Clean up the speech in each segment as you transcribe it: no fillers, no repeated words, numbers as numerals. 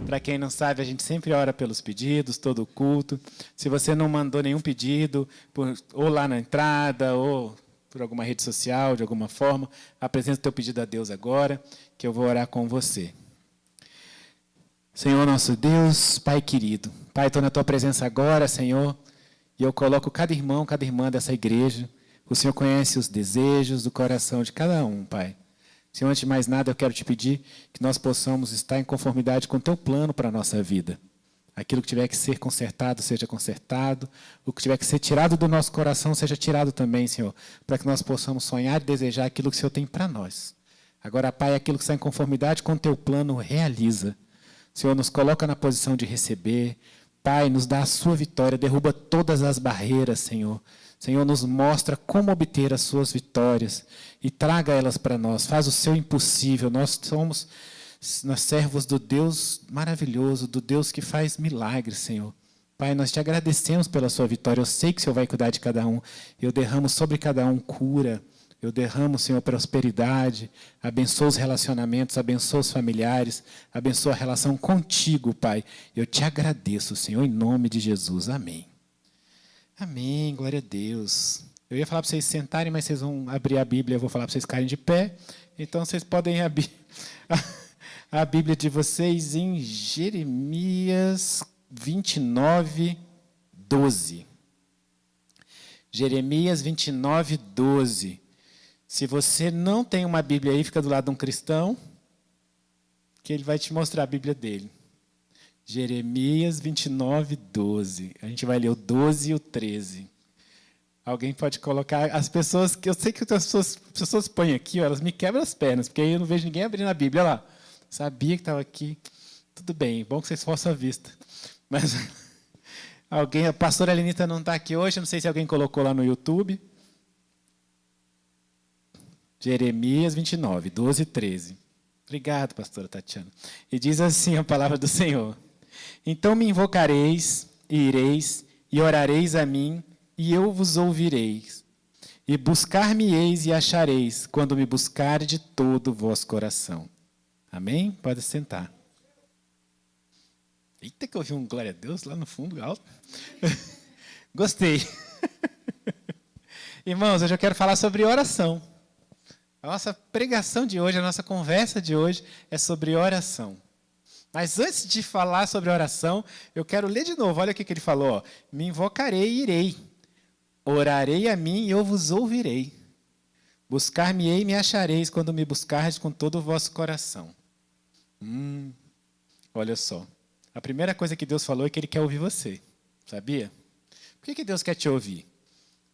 Para quem não sabe, a gente sempre ora pelos pedidos, todo o culto. Se você não mandou nenhum pedido, ou lá na entrada, ou por alguma rede social, de alguma forma, apresenta o teu pedido a Deus agora, que eu vou orar com você. Senhor nosso Deus, Pai querido, Pai, estou na tua presença agora, Senhor, e eu coloco cada irmão, cada irmã dessa igreja. O Senhor conhece os desejos do coração de cada um, Pai. Senhor, antes de mais nada, eu quero te pedir que nós possamos estar em conformidade com o teu plano para a nossa vida. Aquilo que tiver que ser consertado, seja consertado. O que tiver que ser tirado do nosso coração, seja tirado também, Senhor, para que nós possamos sonhar e desejar aquilo que o Senhor tem para nós. Agora, Pai, aquilo que está em conformidade com o teu plano, realiza. Senhor, nos coloca na posição de receber. Pai, nos dá a sua vitória, derruba todas as barreiras, Senhor. Senhor, nos mostra como obter as suas vitórias e traga elas para nós. Faz o seu impossível. Nós somos servos do Deus maravilhoso, do Deus que faz milagres, Senhor. Pai, nós te agradecemos pela sua vitória. Eu sei que o Senhor vai cuidar de cada um. Eu derramo sobre cada um cura. Eu derramo, Senhor, prosperidade. Abençoa os relacionamentos, abençoa os familiares, abençoa a relação contigo, Pai. Eu te agradeço, Senhor, em nome de Jesus. Amém. Amém, glória a Deus. Eu ia falar para vocês sentarem, mas vocês vão abrir a Bíblia, eu vou falar para vocês ficarem de pé. Então, vocês podem abrir a Bíblia de vocês em Jeremias 29, 12. Jeremias 29, 12. Se você não tem uma Bíblia aí, fica do lado de um cristão, que ele vai te mostrar a Bíblia dele. Jeremias 29, 12. A gente vai ler o 12 e o 13. Alguém pode colocar as pessoas, que eu sei que as pessoas põem aqui, elas me quebram as pernas, porque aí eu não vejo ninguém abrindo a Bíblia. Olha lá, sabia que estava aqui. Tudo bem, bom que vocês forçam a vista. Mas a pastora Elenita não está aqui hoje, não sei se alguém colocou lá no YouTube. Jeremias 29, 12 e 13. Obrigado, pastora Tatiana. E diz assim a palavra do Senhor. Então me invocareis, e ireis, e orareis a mim, e eu vos ouvireis. E buscar-me-eis e achareis, quando me buscarem de todo o vosso coração. Amém? Pode sentar. Eita, que eu ouvi um glória a Deus lá no fundo, alto. Gostei. Irmãos, hoje eu quero falar sobre oração. A nossa pregação de hoje, a nossa conversa de hoje é sobre oração. Mas antes de falar sobre oração, eu quero ler de novo. Olha o que ele falou. Ó. Me invocarei e irei. Orarei a mim e eu vos ouvirei. Buscar-me-ei e me achareis quando me buscardes com todo o vosso coração. Olha só. A primeira coisa que Deus falou é que Ele quer ouvir você. Sabia? Por que Deus quer te ouvir?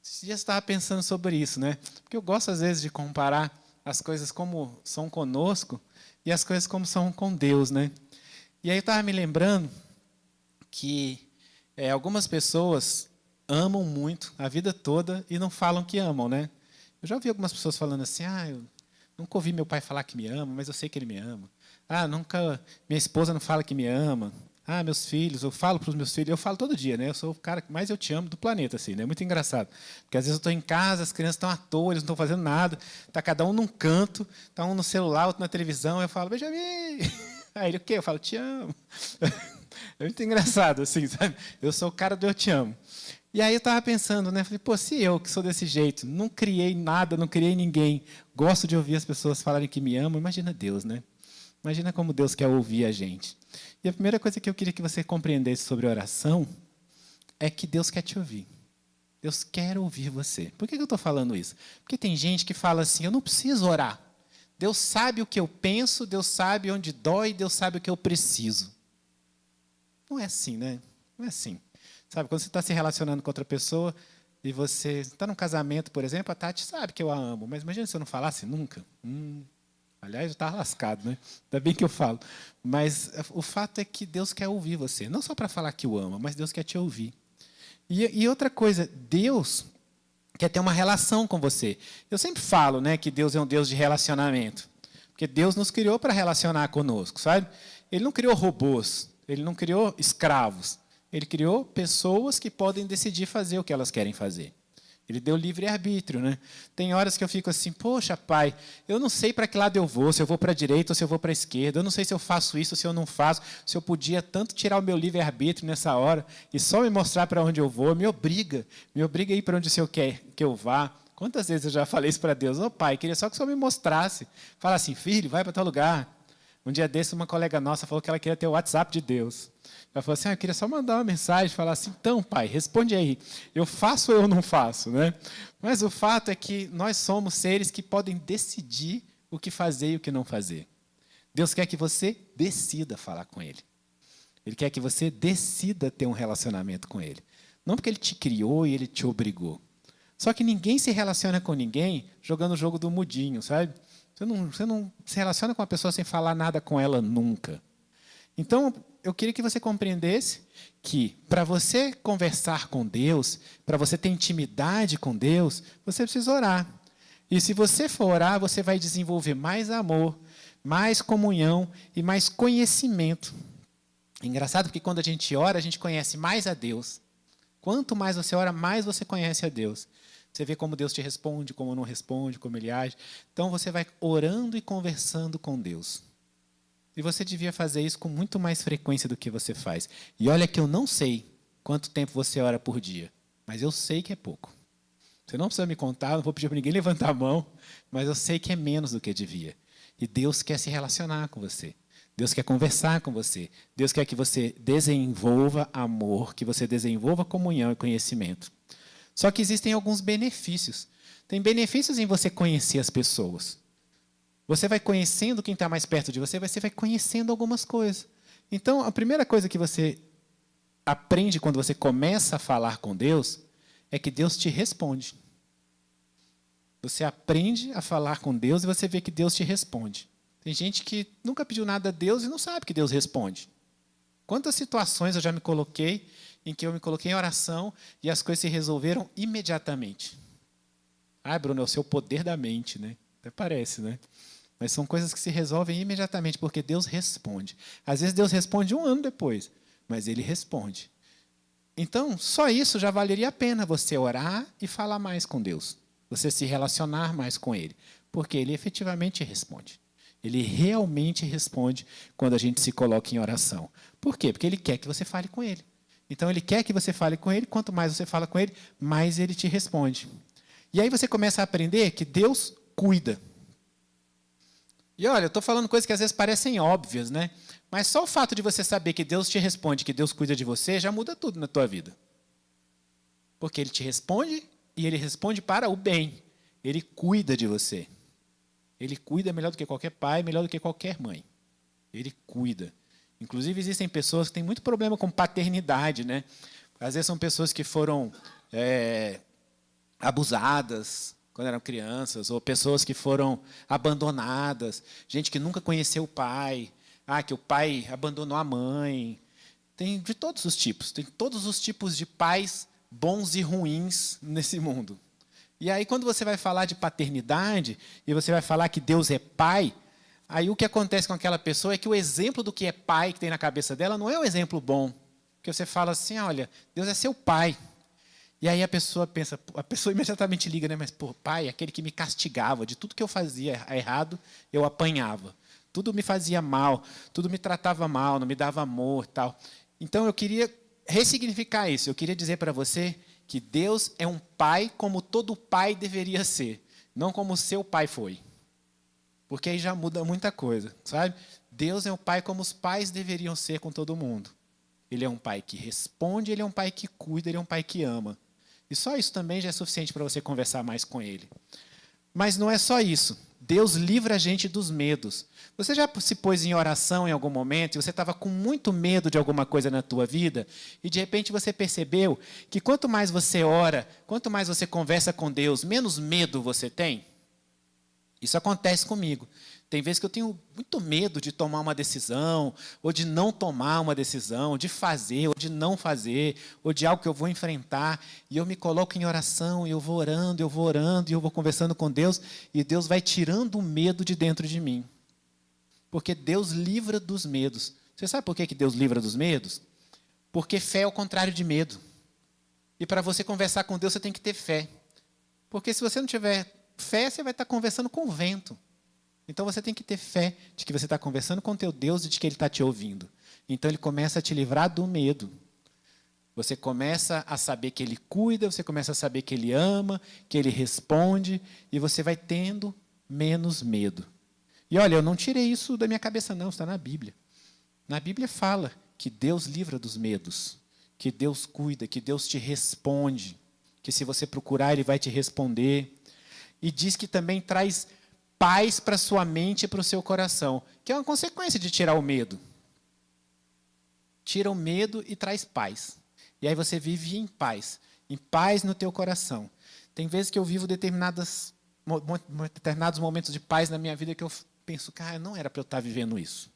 Esse dia eu estava pensando sobre isso, né? Porque eu gosto, às vezes, de comparar as coisas como são conosco e as coisas como são com Deus, né? E aí eu estava me lembrando que algumas pessoas amam muito a vida toda e não falam que amam, né? Eu já ouvi algumas pessoas falando assim, eu nunca ouvi meu pai falar que me ama, mas eu sei que ele me ama. Minha esposa não fala que me ama. Meus filhos, eu falo para os meus filhos, eu falo todo dia, né? Eu sou o cara que mais eu te amo do planeta, assim, né? Muito engraçado. Porque às vezes eu estou em casa, as crianças estão à toa, eles não estão fazendo nada, está cada um num canto, está um no celular, outro na televisão, eu falo, Benjamin! Aí ele, o quê? Eu falo, te amo. É muito engraçado, assim, sabe? Eu sou o cara do eu te amo. E aí eu estava pensando, né? Falei, se eu, que sou desse jeito, não criei nada, não criei ninguém, gosto de ouvir as pessoas falarem que me amam, imagina Deus, né? Imagina como Deus quer ouvir a gente. E a primeira coisa que eu queria que você compreendesse sobre oração é que Deus quer te ouvir. Deus quer ouvir você. Por que eu estou falando isso? Porque tem gente que fala assim, eu não preciso orar. Deus sabe o que eu penso, Deus sabe onde dói, Deus sabe o que eu preciso. Não é assim, né? Não é assim. Sabe, quando você está se relacionando com outra pessoa e você está num casamento, por exemplo, a Tati sabe que eu a amo, mas imagina se eu não falasse nunca. Aliás, eu estava lascado, né? Ainda bem que eu falo. Mas o fato é que Deus quer ouvir você. Não só para falar que o ama, mas Deus quer te ouvir. E outra coisa, Deus quer ter uma relação com você. Eu sempre falo, né, que Deus é um Deus de relacionamento. Porque Deus nos criou para relacionar conosco, sabe? Ele não criou robôs, Ele não criou escravos. Ele criou pessoas que podem decidir fazer o que elas querem fazer. Ele deu livre-arbítrio, né? Tem horas que eu fico assim, poxa, pai, eu não sei para que lado eu vou, se eu vou para a direita ou se eu vou para a esquerda, eu não sei se eu faço isso ou se eu não faço, se eu podia tanto tirar o meu livre-arbítrio nessa hora e só me mostrar para onde eu vou, me obriga a ir para onde o Senhor quer que eu vá. Quantas vezes eu já falei isso para Deus? Ô pai, queria só que o Senhor me mostrasse. Fala assim, filho, vai para tal lugar. Um dia desse, uma colega nossa falou que ela queria ter o WhatsApp de Deus. Ela falou assim, eu queria só mandar uma mensagem, falar assim, então, pai, responde aí, eu faço ou eu não faço, né? Mas o fato é que nós somos seres que podem decidir o que fazer e o que não fazer. Deus quer que você decida falar com Ele. Ele quer que você decida ter um relacionamento com Ele. Não porque Ele te criou e Ele te obrigou. Só que ninguém se relaciona com ninguém jogando o jogo do mudinho, sabe? Você não se relaciona com uma pessoa sem falar nada com ela nunca. Então, eu queria que você compreendesse que, para você conversar com Deus, para você ter intimidade com Deus, você precisa orar. E se você for orar, você vai desenvolver mais amor, mais comunhão e mais conhecimento. É engraçado porque quando a gente ora, a gente conhece mais a Deus. Quanto mais você ora, mais você conhece a Deus. Você vê como Deus te responde, como não responde, como Ele age. Então, você vai orando e conversando com Deus. E você devia fazer isso com muito mais frequência do que você faz. E olha que eu não sei quanto tempo você ora por dia, mas eu sei que é pouco. Você não precisa me contar, não vou pedir para ninguém levantar a mão, mas eu sei que é menos do que devia. E Deus quer se relacionar com você. Deus quer conversar com você. Deus quer que você desenvolva amor, que você desenvolva comunhão e conhecimento. Só que existem alguns benefícios. Tem benefícios em você conhecer as pessoas. Você vai conhecendo quem está mais perto de você, você vai conhecendo algumas coisas. Então, a primeira coisa que você aprende quando você começa a falar com Deus é que Deus te responde. Você aprende a falar com Deus e você vê que Deus te responde. Tem gente que nunca pediu nada a Deus e não sabe que Deus responde. Quantas situações eu já me coloquei em que eu me coloquei em oração e as coisas se resolveram imediatamente. Ah, Bruno, é o seu poder da mente, né? Até parece, né? Mas são coisas que se resolvem imediatamente, porque Deus responde. Às vezes Deus responde 1 ano depois, mas Ele responde. Então, só isso já valeria a pena você orar e falar mais com Deus. Você se relacionar mais com Ele, porque Ele efetivamente responde. Ele realmente responde quando a gente se coloca em oração. Por quê? Porque Ele quer que você fale com Ele. Então, Ele quer que você fale com Ele, quanto mais você fala com Ele, mais Ele te responde. E aí você começa a aprender que Deus cuida. E olha, eu estou falando coisas que às vezes parecem óbvias, né? Mas só o fato de você saber que Deus te responde, que Deus cuida de você, já muda tudo na tua vida. Porque Ele te responde e Ele responde para o bem. Ele cuida de você. Ele cuida melhor do que qualquer pai, melhor do que qualquer mãe. Ele cuida. Inclusive, existem pessoas que têm muito problema com paternidade, né? Às vezes são pessoas que foram abusadas quando eram crianças, ou pessoas que foram abandonadas, gente que nunca conheceu o pai, que o pai abandonou a mãe. Tem de todos os tipos, tem todos os tipos de pais bons e ruins nesse mundo. E aí, quando você vai falar de paternidade, e você vai falar que Deus é pai, aí o que acontece com aquela pessoa é que o exemplo do que é pai que tem na cabeça dela não é um exemplo bom. Porque você fala assim, olha, Deus é seu pai. E aí a pessoa pensa, a pessoa imediatamente liga, né? Mas, pô, pai, aquele que me castigava, de tudo que eu fazia errado, eu apanhava. Tudo me fazia mal, tudo me tratava mal, não me dava amor e tal. Então, eu queria ressignificar isso. Eu queria dizer para você que Deus é um pai como todo pai deveria ser, não como o seu pai foi. Porque aí já muda muita coisa, sabe? Deus é um pai como os pais deveriam ser com todo mundo. Ele é um pai que responde, ele é um pai que cuida, ele é um pai que ama. E só isso também já é suficiente para você conversar mais com ele. Mas não é só isso. Deus livra a gente dos medos. Você já se pôs em oração em algum momento e você estava com muito medo de alguma coisa na tua vida e de repente você percebeu que quanto mais você ora, quanto mais você conversa com Deus, menos medo você tem? Isso acontece comigo. Tem vezes que eu tenho muito medo de tomar uma decisão, ou de não tomar uma decisão, de fazer, ou de não fazer, ou de algo que eu vou enfrentar, e eu me coloco em oração, e eu vou orando, e eu vou conversando com Deus, e Deus vai tirando o medo de dentro de mim. Porque Deus livra dos medos. Você sabe por que Deus livra dos medos? Porque fé é o contrário de medo. E para você conversar com Deus, você tem que ter fé. Porque se você não tiver fé, você vai estar conversando com o vento. Então você tem que ter fé de que você está conversando com o teu Deus e de que Ele está te ouvindo. Então Ele começa a te livrar do medo. Você começa a saber que Ele cuida, você começa a saber que Ele ama, que Ele responde, e você vai tendo menos medo. E olha, eu não tirei isso da minha cabeça, não, está na Bíblia. Na Bíblia fala que Deus livra dos medos, que Deus cuida, que Deus te responde, que se você procurar, Ele vai te responder. E diz que também traz paz para a sua mente e para o seu coração, que é uma consequência de tirar o medo. Tira o medo e traz paz. E aí você vive em paz no teu coração. Tem vezes que eu vivo determinados momentos de paz na minha vida que eu penso, cara, não era para eu estar vivendo isso.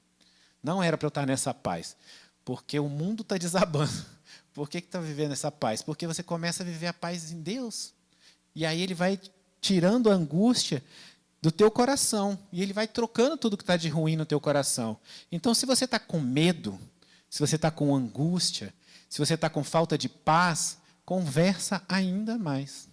Não era para eu estar nessa paz. Porque o mundo está desabando. Por que está vivendo essa paz? Porque você começa a viver a paz em Deus. E aí Ele vai tirando a angústia do teu coração. E Ele vai trocando tudo que está de ruim no teu coração. Então, se você está com medo, se você está com angústia, se você está com falta de paz, conversa ainda mais.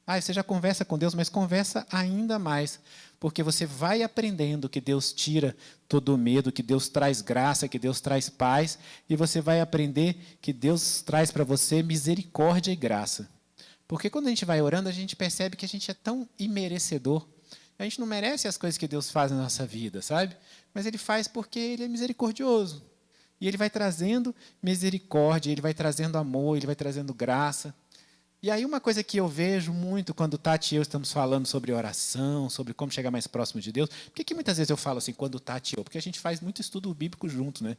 Você já conversa com Deus, mas conversa ainda mais. Porque você vai aprendendo que Deus tira todo o medo, que Deus traz graça, que Deus traz paz. E você vai aprender que Deus traz para você misericórdia e graça. Porque quando a gente vai orando, a gente percebe que a gente é tão imerecedor. A gente não merece as coisas que Deus faz na nossa vida, sabe? Mas Ele faz porque Ele é misericordioso. E Ele vai trazendo misericórdia, Ele vai trazendo amor, Ele vai trazendo graça. E aí uma coisa que eu vejo muito quando Tati e eu estamos falando sobre oração, sobre como chegar mais próximo de Deus, por que muitas vezes eu falo assim, quando Tati e eu? Porque a gente faz muito estudo bíblico junto, né?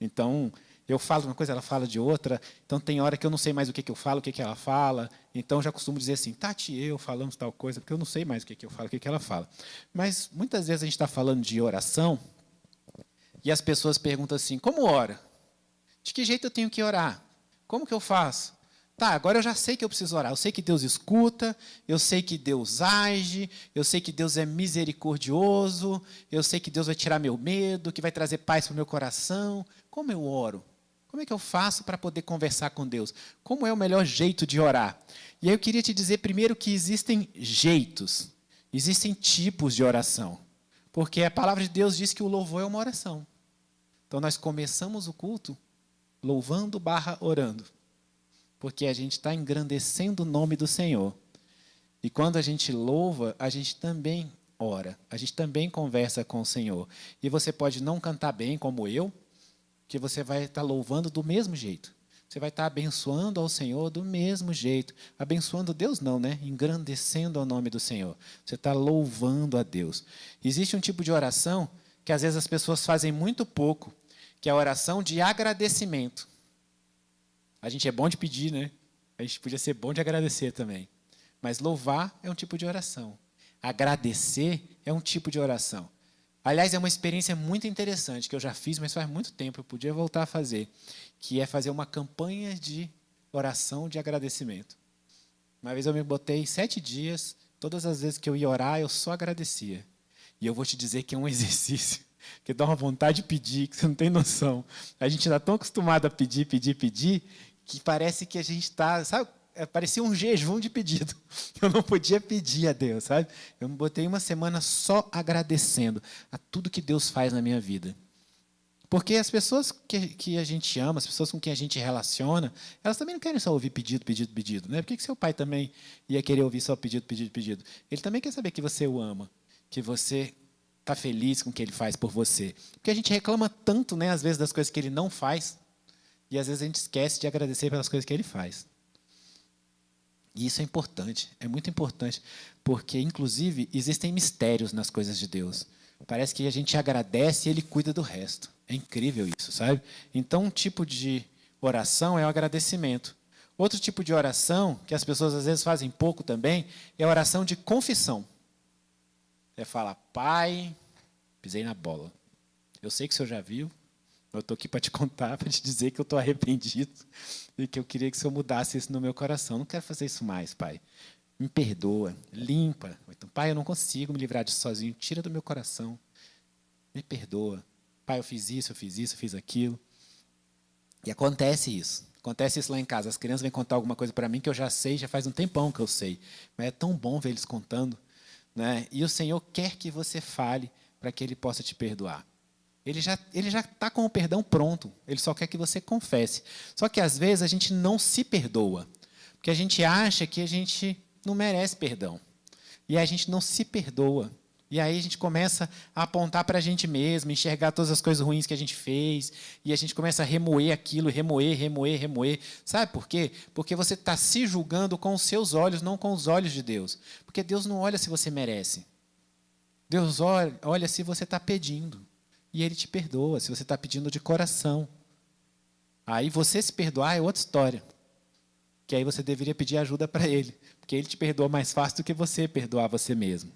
Então, eu falo uma coisa, ela fala de outra, então tem hora que eu não sei mais o que eu falo, o que ela fala, então eu já costumo dizer assim, Tati e eu falamos tal coisa, porque eu não sei mais o que eu falo, o que ela fala. Mas muitas vezes a gente está falando de oração, e as pessoas perguntam assim, como ora? De que jeito eu tenho que orar? Como que eu faço? Tá, agora eu já sei que eu preciso orar. Eu sei que Deus escuta, eu sei que Deus age, eu sei que Deus é misericordioso, eu sei que Deus vai tirar meu medo, que vai trazer paz para o meu coração. Como eu oro? Como é que eu faço para poder conversar com Deus? Como é o melhor jeito de orar? E aí eu queria te dizer primeiro que existem jeitos, existem tipos de oração. Porque a palavra de Deus diz que o louvor é uma oração. Então nós começamos o culto louvando/orando. Porque a gente está engrandecendo o nome do Senhor. E quando a gente louva, a gente também ora. A gente também conversa com o Senhor. E você pode não cantar bem como eu, que você vai estar louvando do mesmo jeito. Você vai estar abençoando ao Senhor do mesmo jeito. Abençoando Deus não, né? Engrandecendo o nome do Senhor. Você está louvando a Deus. Existe um tipo de oração que às vezes as pessoas fazem muito pouco, que é a oração de agradecimento. A gente é bom de pedir, né? A gente podia ser bom de agradecer também. Mas louvar é um tipo de oração. Agradecer é um tipo de oração. Aliás, é uma experiência muito interessante que eu já fiz, mas faz muito tempo, eu podia voltar a fazer, que é fazer uma campanha de oração de agradecimento. Uma vez eu me botei 7 dias, todas as vezes que eu ia orar, eu só agradecia. E eu vou te dizer que é um exercício que dá uma vontade de pedir, que você não tem noção. A gente está tão acostumado a pedir, que parece que a gente está, sabe, parecia um jejum de pedido. Eu não podia pedir a Deus, sabe? Eu me botei uma semana só agradecendo a tudo que Deus faz na minha vida. Porque as pessoas que a gente ama, as pessoas com quem a gente relaciona, elas também não querem só ouvir pedido, né? Por que seu pai também ia querer ouvir só pedido? Ele também quer saber que você o ama, que você está feliz com o que ele faz por você. Porque a gente reclama tanto, né, às vezes, das coisas que ele não faz, e às vezes a gente esquece de agradecer pelas coisas que ele faz. E isso é importante, é muito importante, porque, inclusive, existem mistérios nas coisas de Deus. Parece que a gente agradece e Ele cuida do resto. É incrível isso, sabe? Então, um tipo de oração é o agradecimento. Outro tipo de oração, que as pessoas às vezes fazem pouco também, é a oração de confissão. É falar, Pai, pisei na bola. Eu sei que o Senhor já viu, eu estou aqui para te contar, para te dizer que eu estou arrependido e que eu queria que o Senhor mudasse isso no meu coração. Não quero fazer isso mais, Pai. Me perdoa, limpa. Então, Pai, eu não consigo me livrar disso sozinho. Tira do meu coração. Me perdoa. Pai, eu fiz isso, eu fiz aquilo. E acontece isso. Acontece isso lá em casa. As crianças vêm contar alguma coisa para mim que eu já sei, já faz um tempão que eu sei. Mas é tão bom ver eles contando, né? E o Senhor quer que você fale para que Ele possa te perdoar. Ele já está com o perdão pronto. Ele só quer que você confesse. Só que, às vezes, a gente não se perdoa. Porque a gente acha que a gente não merece perdão. E a gente não se perdoa. E aí a gente começa a apontar para a gente mesmo, enxergar todas as coisas ruins que a gente fez, e a gente começa a remoer aquilo, remoer. Sabe por quê? Porque você está se julgando com os seus olhos, não com os olhos de Deus. Porque Deus não olha se você merece. Deus olha se você está pedindo. E Ele te perdoa, se você está pedindo de coração. Aí você se perdoar é outra história. Que aí você deveria pedir ajuda para Ele. Porque Ele te perdoa mais fácil do que você perdoar você mesmo.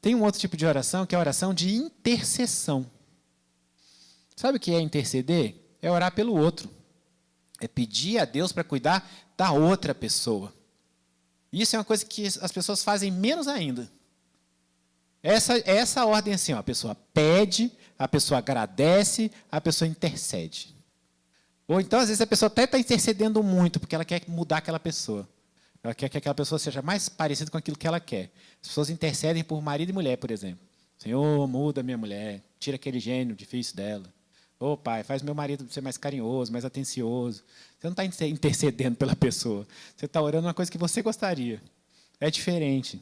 Tem um outro tipo de oração, que é a oração de intercessão. Sabe o que é interceder? É orar pelo outro. É pedir a Deus para cuidar da outra pessoa. Isso é uma coisa que as pessoas fazem menos ainda. Essa ordem assim, ó, a pessoa pede, a pessoa agradece, a pessoa intercede. Ou então, às vezes, a pessoa até está intercedendo muito, porque ela quer mudar aquela pessoa. Ela quer que aquela pessoa seja mais parecida com aquilo que ela quer. As pessoas intercedem por marido e mulher, por exemplo. Senhor, muda minha mulher, tira aquele gênio difícil dela. Ô, pai, faz meu marido ser mais carinhoso, mais atencioso. Você não está intercedendo pela pessoa. Você está orando uma coisa que você gostaria. É diferente.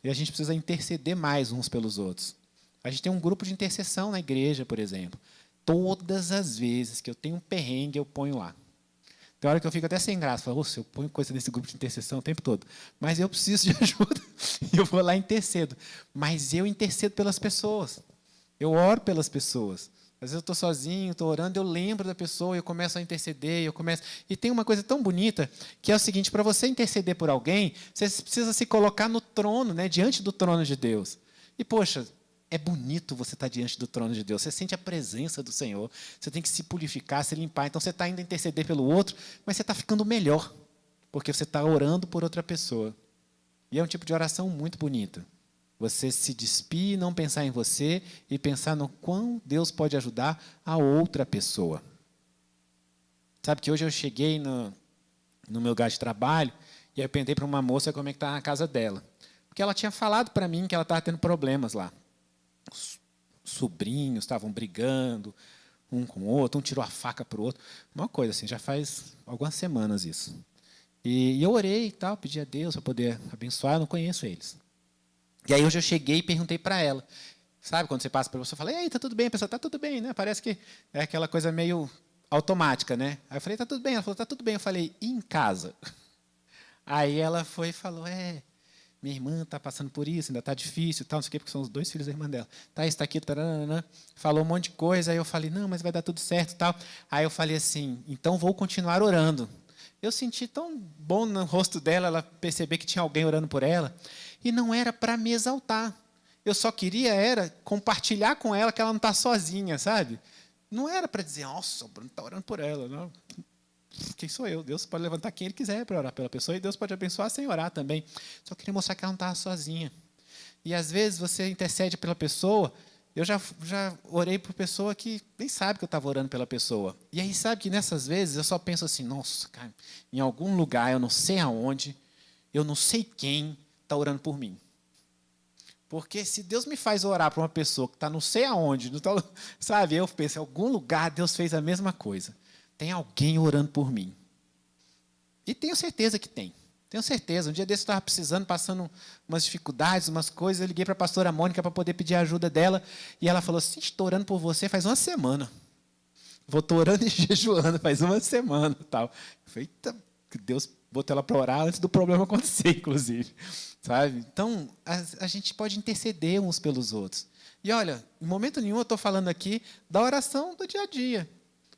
E a gente precisa interceder mais uns pelos outros. A gente tem um grupo de intercessão na igreja, por exemplo. Todas as vezes que eu tenho um perrengue, eu ponho lá. Tem hora que eu fico até sem graça. Falo, eu ponho coisa nesse grupo de intercessão o tempo todo. Mas eu preciso de ajuda. E eu vou lá e intercedo. Mas eu intercedo pelas pessoas. Eu oro pelas pessoas. Às vezes eu estou sozinho, estou orando, eu lembro da pessoa, eu começo a interceder, E tem uma coisa tão bonita, que é o seguinte, para você interceder por alguém, você precisa se colocar no trono, né, diante do trono de Deus. E, poxa, é bonito você estar diante do trono de Deus. Você sente a presença do Senhor. Você tem que se purificar, se limpar. Então, você está indo interceder pelo outro, mas você está ficando melhor, porque você está orando por outra pessoa. E é um tipo de oração muito bonita. Você se despir, não pensar em você e pensar no quão Deus pode ajudar a outra pessoa. Sabe que hoje eu cheguei no meu lugar de trabalho e aí eu perguntei para uma moça como é que estava na casa dela. Porque ela tinha falado para mim que ela estava tendo problemas lá. Os sobrinhos estavam brigando, um com o outro, um tirou a faca para o outro. Uma coisa assim, já faz algumas semanas isso. E eu orei e tal, pedi a Deus para poder abençoar, eu não conheço eles. E aí hoje eu cheguei e perguntei para ela. Sabe, quando você passa para você, fala, ei, está tudo bem? A pessoa, está tudo bem, né? Parece que é aquela coisa meio automática, né? Aí eu falei, está tudo bem. Ela falou, está tudo bem. Eu falei, e em casa? Aí ela foi e falou, minha irmã está passando por isso, ainda está difícil, tal, não sei o quê, porque são os 2 filhos da irmã dela. Tá, isso está aqui, taranana. Falou um monte de coisa, aí eu falei, não, mas vai dar tudo certo, tal. Aí eu falei assim, então vou continuar orando. Eu senti tão bom no rosto dela, ela perceber que tinha alguém orando por ela, e não era para me exaltar. Eu só queria compartilhar com ela que ela não está sozinha, sabe? Não era para dizer, nossa, o Bruno está orando por ela. Não. Quem sou eu? Deus pode levantar quem Ele quiser para orar pela pessoa, e Deus pode abençoar sem orar também. Só queria mostrar que ela não estava sozinha. E, às vezes, você intercede pela pessoa. Eu já orei por pessoa que nem sabe que eu estava orando pela pessoa. E aí, sabe que nessas vezes eu só penso assim, nossa, cara, em algum lugar, eu não sei aonde, eu não sei quem está orando por mim. Porque se Deus me faz orar para uma pessoa que está não sei aonde, não tá, sabe, eu penso, em algum lugar Deus fez a mesma coisa. Tem alguém orando por mim. E tenho certeza que tem. Tenho certeza. Um dia desse eu estava precisando, passando umas dificuldades, umas coisas. Eu liguei para a pastora Mônica para poder pedir a ajuda dela. E ela falou assim, estou orando por você faz uma semana. Estou orando e jejuando faz uma semana. Tal. Eu falei, eita, Deus botou ela para orar antes do problema acontecer, inclusive. Sabe? Então, a gente pode interceder uns pelos outros. E, olha, em momento nenhum eu estou falando aqui da oração do dia a dia.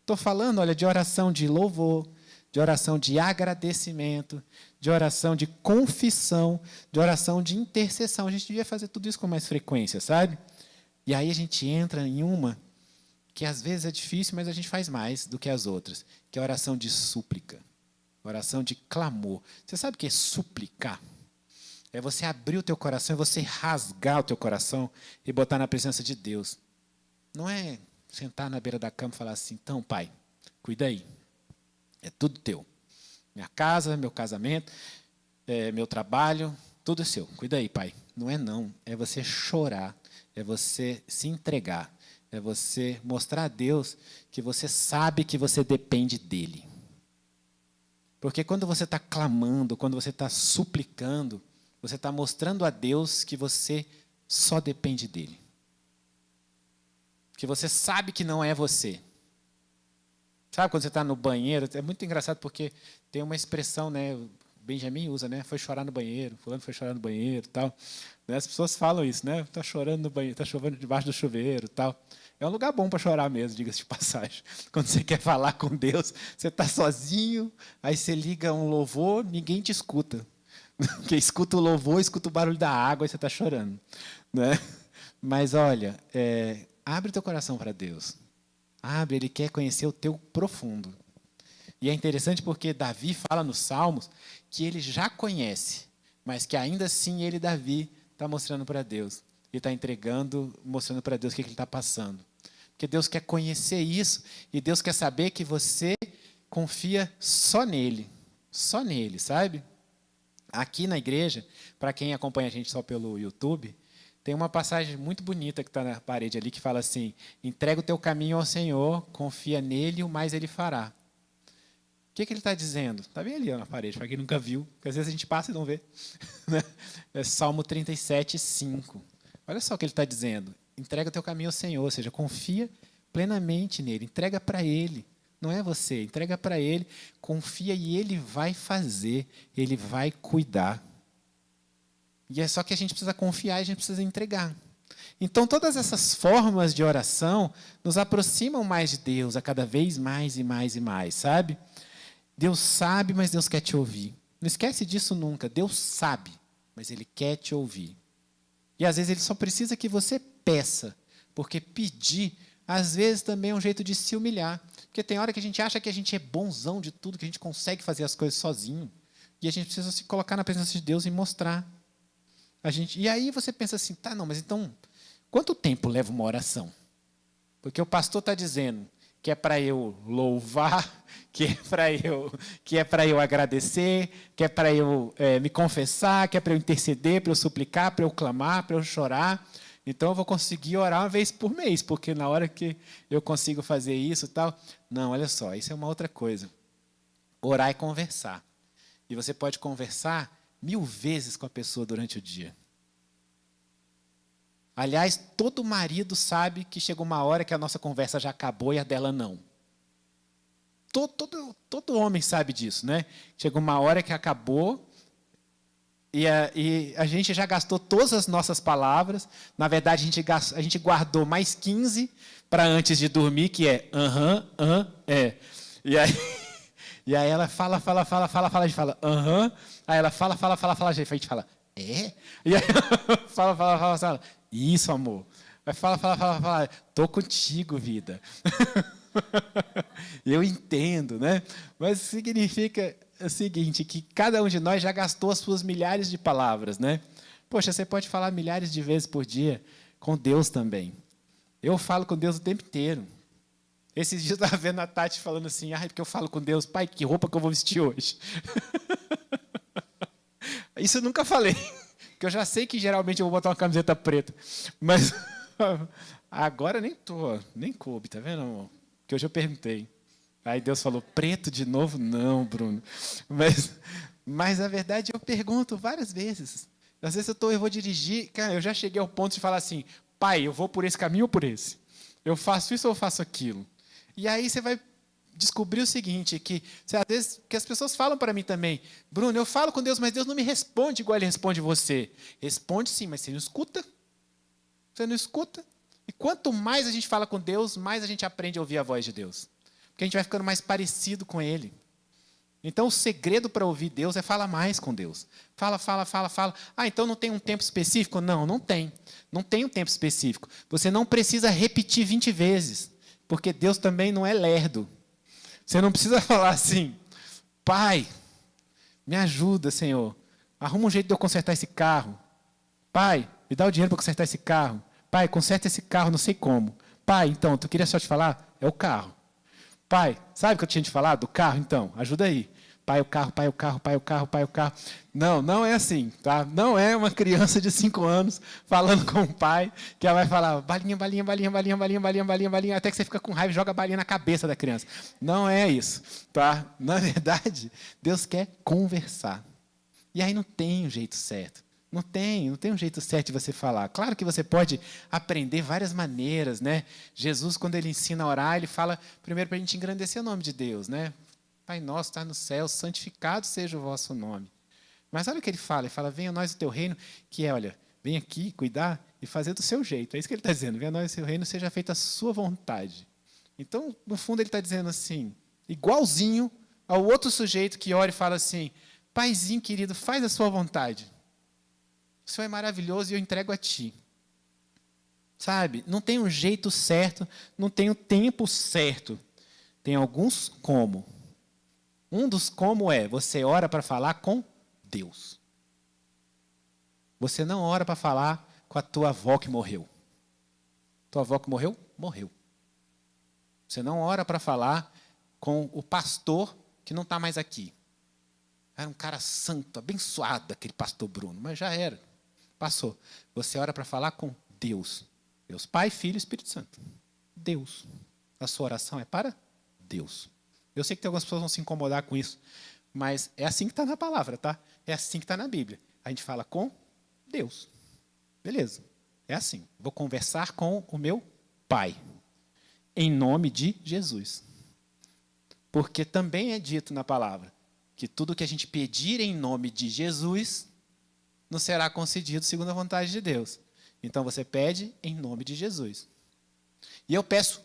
Estou falando, olha, de oração de louvor, de oração de agradecimento, de oração de confissão, de oração de intercessão. A gente devia fazer tudo isso com mais frequência, sabe? E aí a gente entra em uma que às vezes é difícil, mas a gente faz mais do que as outras, que é a oração de súplica, oração de clamor. Você sabe o que é suplicar? É você abrir o teu coração, é você rasgar o teu coração e botar na presença de Deus. Não é sentar na beira da cama e falar assim, então, pai, cuida aí. É tudo teu. Minha casa, meu casamento, meu trabalho, tudo é seu. Cuida aí, pai. Não é não. É você chorar. É você se entregar. É você mostrar a Deus que você sabe que você depende dele. Porque quando você está clamando, quando você está suplicando, você está mostrando a Deus que você só depende dele. Que você sabe que não é você. Sabe quando você está no banheiro? É muito engraçado porque tem uma expressão, né? O Benjamin usa, né? Foi chorar no banheiro, fulano foi chorar no banheiro, tal. As pessoas falam isso, né? Está chorando no banheiro, está chovendo debaixo do chuveiro, tal. É um lugar bom para chorar mesmo, diga-se de passagem. Quando você quer falar com Deus, você está sozinho, aí você liga um louvor, ninguém te escuta. Porque escuta o louvor, escuta o barulho da água e você está chorando, né? Mas olha, abre teu coração para Deus. Abre, Ele quer conhecer o teu profundo. E é interessante porque Davi fala nos Salmos que ele já conhece, mas que ainda assim ele, Davi, está mostrando para Deus. Ele está entregando, mostrando para Deus o que ele está passando. Porque Deus quer conhecer isso e Deus quer saber que você confia só nele. Só nele, sabe? Aqui na igreja, para quem acompanha a gente só pelo YouTube, tem uma passagem muito bonita que está na parede ali, que fala assim: entrega o teu caminho ao Senhor, confia nele, o mais ele fará. O que ele está dizendo? Está bem ali na parede, para quem nunca viu, porque às vezes a gente passa e não vê. É Salmo 37, 5. Olha só o que ele está dizendo. Entrega o teu caminho ao Senhor, ou seja, confia plenamente nele, entrega para ele. Não é você, entrega para ele, confia e ele vai fazer, ele vai cuidar. E é só que a gente precisa confiar e a gente precisa entregar. Então, todas essas formas de oração nos aproximam mais de Deus, a cada vez mais e mais e mais, sabe? Deus sabe, mas Deus quer te ouvir. Não esquece disso nunca. Deus sabe, mas Ele quer te ouvir. E às vezes Ele só precisa que você peça, porque pedir, às vezes, também é um jeito de se humilhar. Porque tem hora que a gente acha que a gente é bonzão de tudo, que a gente consegue fazer as coisas sozinho. E a gente precisa se colocar na presença de Deus e mostrar. E aí você pensa assim, tá, não, mas então, quanto tempo leva uma oração? Porque o pastor está dizendo que é para eu louvar, que é para eu agradecer, que é para eu me confessar, que é para eu interceder, para eu suplicar, para eu clamar, para eu chorar. Então eu vou conseguir orar uma vez por mês, porque na hora que eu consigo fazer isso e tal. Não, olha só, isso é uma outra coisa. Orar é conversar. E você pode conversar 1000 vezes com a pessoa durante o dia. Aliás, todo marido sabe que chega uma hora que a nossa conversa já acabou e a dela não. Todo homem sabe disso, né? Chega uma hora que acabou e a gente já gastou todas as nossas palavras. Na verdade, a gente guardou mais 15 para antes de dormir, que é é. E aí ela fala, a gente fala, Aí ela fala, a gente fala, é? E aí fala. Isso, amor. Aí fala. Tô contigo, vida. Eu entendo, né? Mas significa o seguinte, que cada um de nós já gastou as suas milhares de palavras, né? Poxa, você pode falar milhares de vezes por dia com Deus também. Eu falo com Deus o tempo inteiro. Esses dias eu estava vendo a Tati falando assim, porque eu falo com Deus, pai, que roupa que eu vou vestir hoje? Isso eu nunca falei, porque eu já sei que geralmente eu vou botar uma camiseta preta. Mas agora nem coube, tá vendo, amor? Porque hoje eu perguntei. Aí Deus falou, preto de novo? Não, Bruno. Mas a verdade eu pergunto várias vezes. Às vezes eu vou dirigir, cara, eu já cheguei ao ponto de falar assim, pai, eu vou por esse caminho ou por esse? Eu faço isso ou eu faço aquilo? E aí você vai descobrir o seguinte, que às vezes que as pessoas falam para mim também, Bruno, eu falo com Deus, mas Deus não me responde igual Ele responde você. Responde sim, mas você não escuta. Você não escuta. E quanto mais a gente fala com Deus, mais a gente aprende a ouvir a voz de Deus. Porque a gente vai ficando mais parecido com Ele. Então, o segredo para ouvir Deus é falar mais com Deus. Fala. Então não tem um tempo específico? Não, não tem. Não tem um tempo específico. Você não precisa repetir 20 vezes, porque Deus também não é lerdo. Você não precisa falar assim, pai, me ajuda, Senhor. Arruma um jeito de eu consertar esse carro. Pai, me dá o dinheiro para consertar esse carro. Pai, conserta esse carro, não sei como. Pai, então, tu queria só te falar? É o carro. Pai, sabe o que eu tinha te falado do carro? Então, ajuda aí. Pai, o carro, pai, o carro, pai, o carro, pai, o carro. Não, não é assim, tá? Não é uma criança de 5 anos falando com o pai, que ela vai falar balinha, balinha, balinha, balinha, balinha, balinha, balinha, balinha, até que você fica com raiva e joga a balinha na cabeça da criança. Não é isso, tá? Na verdade, Deus quer conversar. E aí não tem um jeito certo. Não tem um jeito certo de você falar. Claro que você pode aprender várias maneiras, né? Jesus, quando ele ensina a orar, ele fala primeiro para a gente engrandecer o nome de Deus, né? Pai nosso, está no céu, santificado seja o vosso nome. Mas olha o que ele fala venha a nós o teu reino, que é, olha, vem aqui cuidar e fazer do seu jeito. É isso que ele está dizendo, venha a nós o teu reino, seja feita a sua vontade. Então, no fundo, ele está dizendo assim, igualzinho ao outro sujeito que ora e fala assim, Paizinho querido, faz a sua vontade. O Senhor é maravilhoso e eu entrego a ti. Sabe? Não tem um jeito certo, não tem um tempo certo. Tem alguns como. Um dos como é, você ora para falar com Deus. Você não ora para falar com a tua avó que morreu. Tua avó que morreu? Morreu. Você não ora para falar com o pastor que não está mais aqui. Era um cara santo, abençoado, aquele pastor Bruno, mas já era. Passou. Você ora para falar com Deus. Deus Pai, Filho e Espírito Santo. Deus. A sua oração é para Deus. Eu sei que tem algumas pessoas que vão se incomodar com isso, mas é assim que está na palavra, tá? É assim que está na Bíblia. A gente fala com Deus. Beleza. É assim. Vou conversar com o meu Pai. Em nome de Jesus. Porque também é dito na palavra que tudo que a gente pedir em nome de Jesus nos será concedido segundo a vontade de Deus. Então você pede em nome de Jesus. E eu peço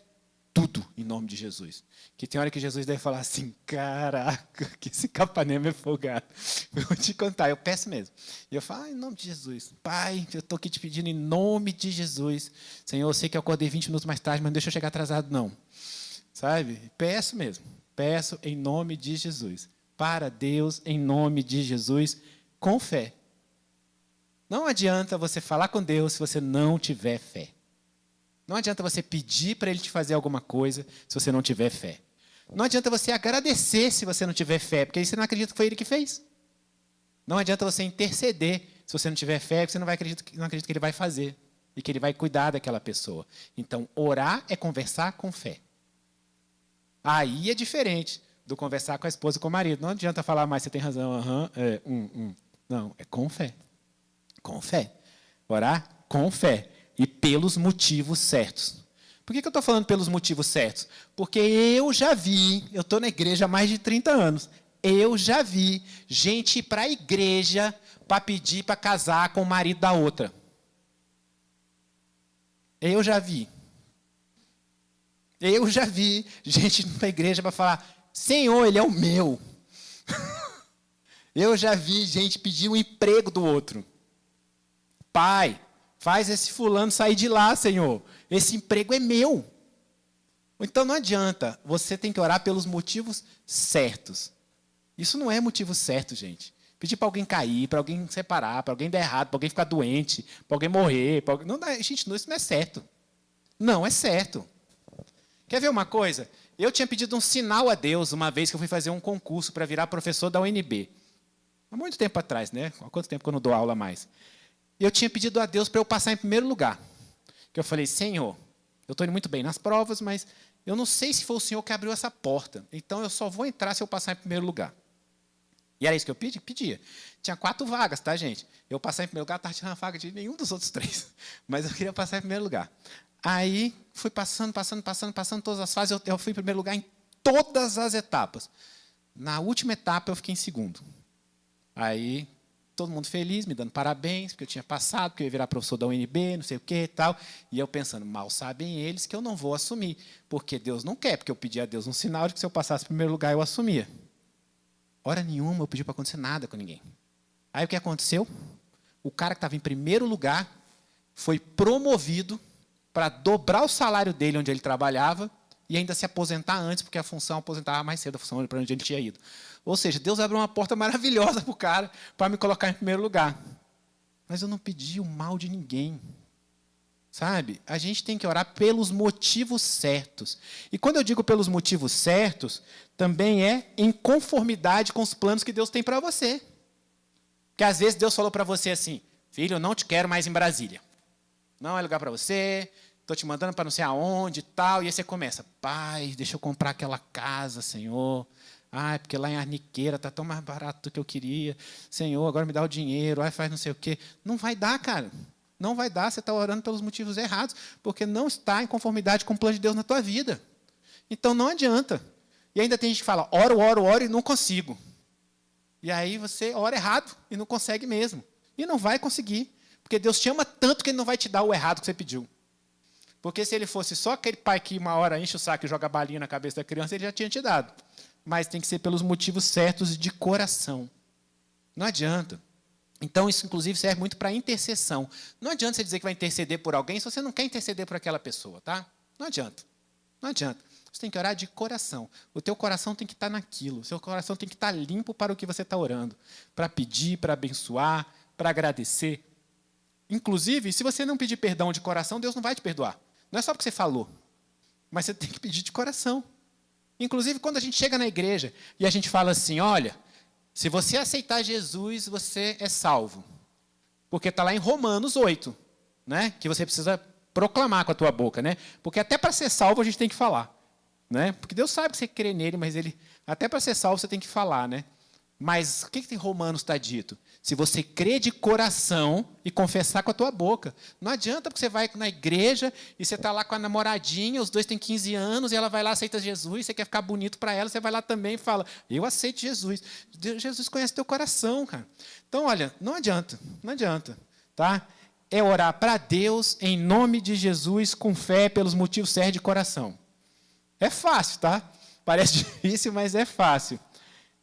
tudo em nome de Jesus. Que tem hora que Jesus deve falar assim, caraca, que esse Capanema é folgado. Eu vou te contar, eu peço mesmo. E eu falo, em nome de Jesus. Pai, eu estou aqui te pedindo em nome de Jesus. Senhor, eu sei que eu acordei 20 minutos mais tarde, mas não deixa eu chegar atrasado, não. Sabe? Peço mesmo. Peço em nome de Jesus. Para Deus, em nome de Jesus, com fé. Não adianta você falar com Deus se você não tiver fé. Não adianta você pedir para Ele te fazer alguma coisa se você não tiver fé. Não adianta você agradecer se você não tiver fé, porque aí você não acredita que foi Ele que fez. Não adianta você interceder se você não tiver fé, porque você não acredita que Ele vai fazer e que Ele vai cuidar daquela pessoa. Então, orar é conversar com fé. Aí é diferente do conversar com a esposa e com o marido. Não adianta falar mais, você tem razão, Não, é com fé. Com fé. Orar com fé. E pelos motivos certos. Por que eu estou falando pelos motivos certos? Porque eu já vi, eu estou na igreja há mais de 30 anos, eu já vi gente ir para a igreja para pedir para casar com o marido da outra. Eu já vi. Eu já vi gente ir para a igreja para falar, Senhor, Ele é o meu. Eu já vi gente pedir um emprego do outro. Pai, faz esse fulano sair de lá, Senhor. Esse emprego é meu. Então não adianta. Você tem que orar pelos motivos certos. Isso não é motivo certo, gente. Pedir para alguém cair, para alguém separar, para alguém dar errado, para alguém ficar doente, para alguém morrer. Para alguém... Não, gente, isso não é certo. Não é certo. Quer ver uma coisa? Eu tinha pedido um sinal a Deus uma vez que eu fui fazer um concurso para virar professor da UNB. Há muito tempo atrás, né? Há quanto tempo que eu não dou aula mais? Eu tinha pedido a Deus para eu passar em primeiro lugar. Que eu falei, Senhor, eu estou indo muito bem nas provas, mas eu não sei se foi o Senhor que abriu essa porta. Então, eu só vou entrar se eu passar em primeiro lugar. E era isso que eu pedia. Tinha 4 vagas, tá, gente? Eu passar em primeiro lugar, não estava vaga de nenhum dos outros 3. Mas eu queria passar em primeiro lugar. Aí, fui passando todas as fases. Eu fui em primeiro lugar em todas as etapas. Na última etapa, eu fiquei em segundo. Aí... todo mundo feliz, me dando parabéns, porque eu tinha passado, porque eu ia virar professor da UNB, não sei o que e tal. E eu pensando, mal sabem eles que eu não vou assumir, porque Deus não quer, porque eu pedi a Deus um sinal de que se eu passasse em primeiro lugar, eu assumia. Hora nenhuma eu pedi para acontecer nada com ninguém. Aí o que aconteceu? O cara que estava em primeiro lugar foi promovido para dobrar o salário dele onde ele trabalhava e ainda se aposentar antes, porque a função aposentava mais cedo, a função para onde ele tinha ido. Ou seja, Deus abriu uma porta maravilhosa para o cara, para me colocar em primeiro lugar. Mas eu não pedi o mal de ninguém. sabe? A gente tem que orar pelos motivos certos. E quando eu digo pelos motivos certos, também é em conformidade com os planos que Deus tem para você. Porque às vezes Deus falou para você assim: filho, eu não te quero mais em Brasília. Não é lugar para você, estou te mandando para não sei aonde e tal. E aí você começa: pai, deixa eu comprar aquela casa, Senhor. Ai, porque lá em Arniqueira está tão mais barato do que eu queria. Senhor, agora me dá o dinheiro. Ai, faz não sei o quê. Não vai dar, cara. Não vai dar. Você está orando pelos motivos errados, porque não está em conformidade com o plano de Deus na tua vida. Então, não adianta. E ainda tem gente que fala: oro e não consigo. E aí você ora errado e não consegue mesmo. E não vai conseguir. Porque Deus te ama tanto que Ele não vai te dar o errado que você pediu. Porque se Ele fosse só aquele pai que uma hora enche o saco e joga balinha na cabeça da criança, Ele já tinha te dado. Mas tem que ser pelos motivos certos e de coração. Não adianta. Então, isso, inclusive, serve muito para intercessão. Não adianta você dizer que vai interceder por alguém se você não quer interceder por aquela pessoa, tá? Não adianta. Não adianta. Você tem que orar de coração. O teu coração tem que estar naquilo. O seu coração tem que estar limpo para o que você está orando. Para pedir, para abençoar, para agradecer. Inclusive, se você não pedir perdão de coração, Deus não vai te perdoar. Não é só porque você falou. Mas você tem que pedir de coração. Inclusive, quando a gente chega na igreja e a gente fala assim: olha, se você aceitar Jesus, você é salvo. Porque está lá em Romanos 8, né? Que você precisa proclamar com a tua boca, né? Porque até para ser salvo a gente tem que falar, né? Porque Deus sabe que você crê nele, mas até para ser salvo você tem que falar, né? Mas o que em Romanos está dito? Se você crê de coração e confessar com a tua boca. Não adianta porque você vai na igreja e você está lá com a namoradinha, os dois têm 15 anos, e ela vai lá, aceita Jesus, você quer ficar bonito para ela, você vai lá também e fala: eu aceito Jesus. Jesus conhece teu coração, cara. Então, olha, não adianta, tá? É orar para Deus em nome de Jesus, com fé, pelos motivos certos de coração. É fácil, tá? Parece difícil, mas é fácil.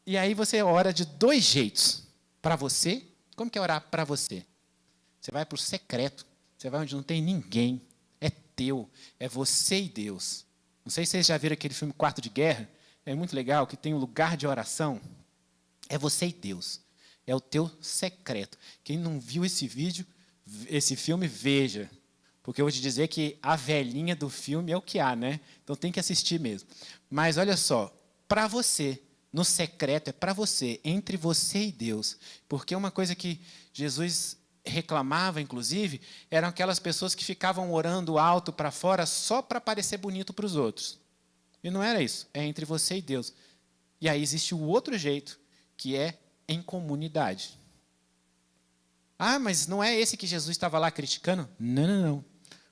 E aí você ora de dois jeitos. Para você, como que é orar para você? Você vai para o secreto, você vai onde não tem ninguém, é teu, é você e Deus. Não sei se vocês já viram aquele filme Quarto de Guerra, é muito legal, que tem um lugar de oração, é você e Deus, é o teu secreto. Quem não viu esse filme, veja, porque eu vou te dizer que a velhinha do filme é o que há, né? Então tem que assistir mesmo. Mas olha só, para você, no secreto, é para você, entre você e Deus. Porque uma coisa que Jesus reclamava, inclusive, eram aquelas pessoas que ficavam orando alto para fora só para parecer bonito para os outros. E não era isso, é entre você e Deus. E aí existe o outro jeito, que é em comunidade. Ah, mas não é esse que Jesus estava lá criticando? Não.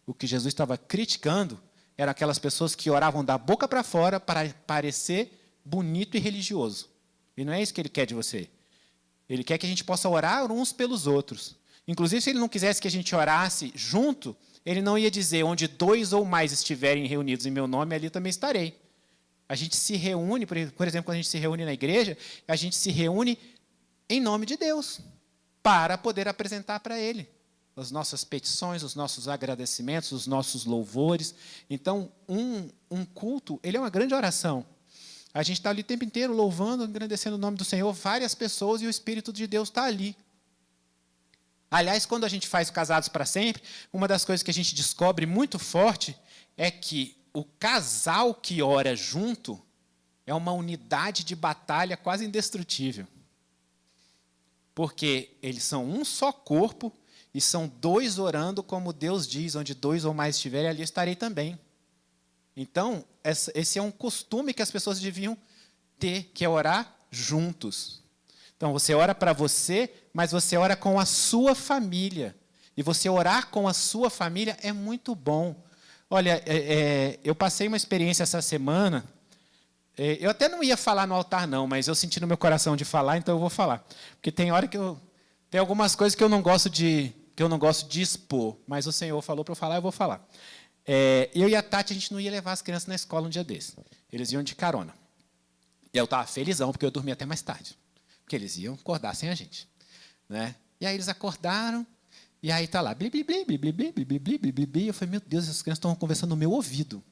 O que Jesus estava criticando eram aquelas pessoas que oravam da boca para fora para parecer bonito e religioso. E não é isso que Ele quer de você. Ele quer que a gente possa orar uns pelos outros. Inclusive, se Ele não quisesse que a gente orasse junto, Ele não ia dizer: onde 2 ou mais estiverem reunidos em meu nome, ali também estarei. A gente se reúne, por exemplo, quando a gente se reúne na igreja, a gente se reúne em nome de Deus, para poder apresentar para Ele as nossas petições, os nossos agradecimentos, os nossos louvores. Então, um culto, ele é uma grande oração. A gente está ali o tempo inteiro louvando, agradecendo o nome do Senhor, várias pessoas, e o Espírito de Deus está ali. Aliás, quando a gente faz Casados para Sempre, uma das coisas que a gente descobre muito forte é que o casal que ora junto é uma unidade de batalha quase indestrutível. Porque eles são um só corpo e são 2 orando, como Deus diz: onde 2 ou mais estiverem, ali estarei também. Então, esse é um costume que as pessoas deviam ter, que é orar juntos. Então, você ora para você, mas você ora com a sua família. E você orar com a sua família é muito bom. Olha, eu passei uma experiência essa semana. Eu até não ia falar no altar, não, mas eu senti no meu coração de falar, então eu vou falar. Porque tem hora que tem algumas coisas que eu não gosto de expor, mas o Senhor falou para eu falar, eu vou falar. Eu e a Tati, a gente não ia levar as crianças na escola um dia desses. Eles iam de carona. E eu estava felizão, porque eu dormia até mais tarde. Porque eles iam acordar sem a gente. Né? E aí eles acordaram, e aí está lá, bli, bli, bli, bli, bli, bli, bli, bli, bli, bli, bli. Eu falei: meu Deus, essas crianças estão conversando no meu ouvido.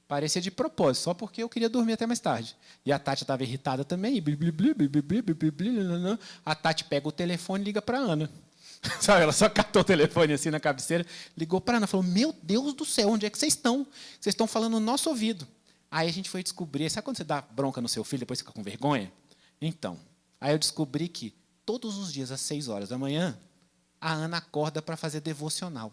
Parecia de propósito, só porque eu queria dormir até mais tarde. E a Tati estava irritada também. E bli, bli, bli, bli, bli, bli, bli, bli, bli. A Tati pega o telefone e liga para a Ana. Sabe, ela só catou o telefone assim na cabeceira, ligou para a Ana, falou, meu Deus do céu, onde é que vocês estão? Vocês estão falando no nosso ouvido. Aí a gente foi descobrir, sabe quando você dá bronca no seu filho, depois fica com vergonha? Então, aí eu descobri que todos os dias, às 6 horas da manhã, a Ana acorda para fazer devocional.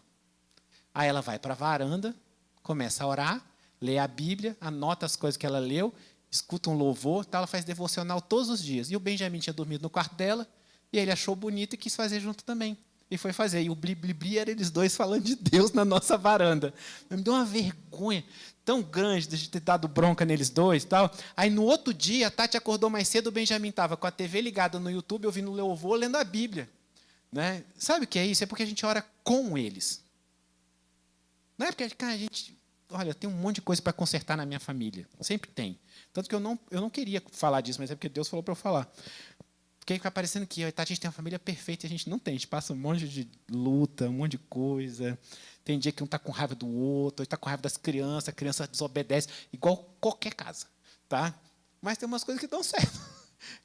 Aí ela vai para a varanda, começa a orar, lê a Bíblia, anota as coisas que ela leu, escuta um louvor, tal, ela faz devocional todos os dias. E o Benjamin tinha dormido no quarto dela, e ele achou bonito e quis fazer junto também. E foi fazer. E o bli-bli-bli era eles dois falando de Deus na nossa varanda. Me deu uma vergonha tão grande de ter dado bronca neles dois e tal. Aí, no outro dia, a Tati acordou mais cedo, o Benjamin estava com a TV ligada no YouTube, ouvindo o louvor, lendo a Bíblia. Né? Sabe o que é isso? É porque a gente ora com eles. Não é porque, cara, a gente... Olha, tem um monte de coisa para consertar na minha família. Sempre tem. Tanto que eu não queria falar disso, mas é porque Deus falou para eu falar. Porque aí fica parecendo que a gente tem uma família perfeita e a gente não tem. A gente passa um monte de luta, um monte de coisa. Tem dia que um está com raiva do outro, está com raiva das crianças, a criança desobedece, igual qualquer casa. Tá? Mas tem umas coisas que dão certo.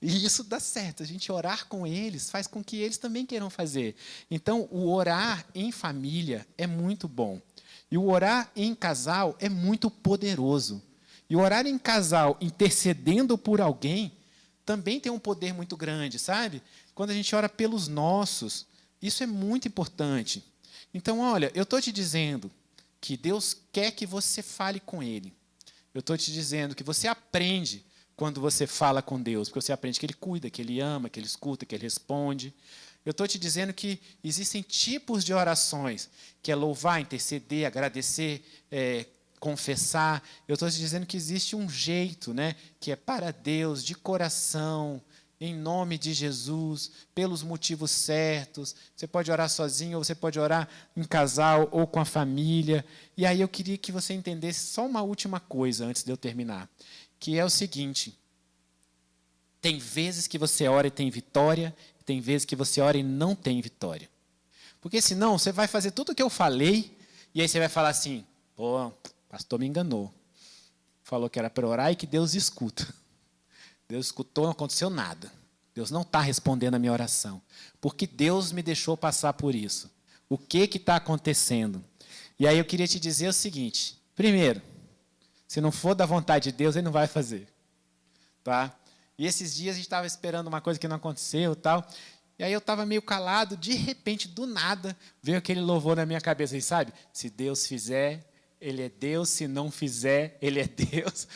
E isso dá certo. A gente orar com eles faz com que eles também queiram fazer. Então, o orar em família é muito bom. E o orar em casal é muito poderoso. E o orar em casal intercedendo por alguém também tem um poder muito grande, sabe? Quando a gente ora pelos nossos, isso é muito importante. Então, olha, eu estou te dizendo que Deus quer que você fale com Ele. Eu estou te dizendo que você aprende quando você fala com Deus, porque você aprende que Ele cuida, que Ele ama, que Ele escuta, que Ele responde. Eu estou te dizendo que existem tipos de orações, que é louvar, interceder, agradecer, confessar. Eu estou te dizendo que existe um jeito, né, que é para Deus, de coração, em nome de Jesus, pelos motivos certos. Você pode orar sozinho, ou você pode orar em casal, ou com a família. E aí eu queria que você entendesse só uma última coisa, antes de eu terminar, que é o seguinte: tem vezes que você ora e tem vitória, tem vezes que você ora e não tem vitória. Porque senão você vai fazer tudo o que eu falei, e aí você vai falar assim, pô, o pastor me enganou. Falou que era para orar e que Deus escuta. Deus escutou, não aconteceu nada. Deus não está respondendo a minha oração. Porque Deus me deixou passar por isso. O que está acontecendo? E aí eu queria te dizer o seguinte. Primeiro, se não for da vontade de Deus, Ele não vai fazer. Tá? E esses dias a gente estava esperando uma coisa que não aconteceu e tal. E aí eu estava meio calado, de repente, do nada, veio aquele louvor na minha cabeça. E sabe, se Deus fizer, Ele é Deus, se não fizer, Ele é Deus.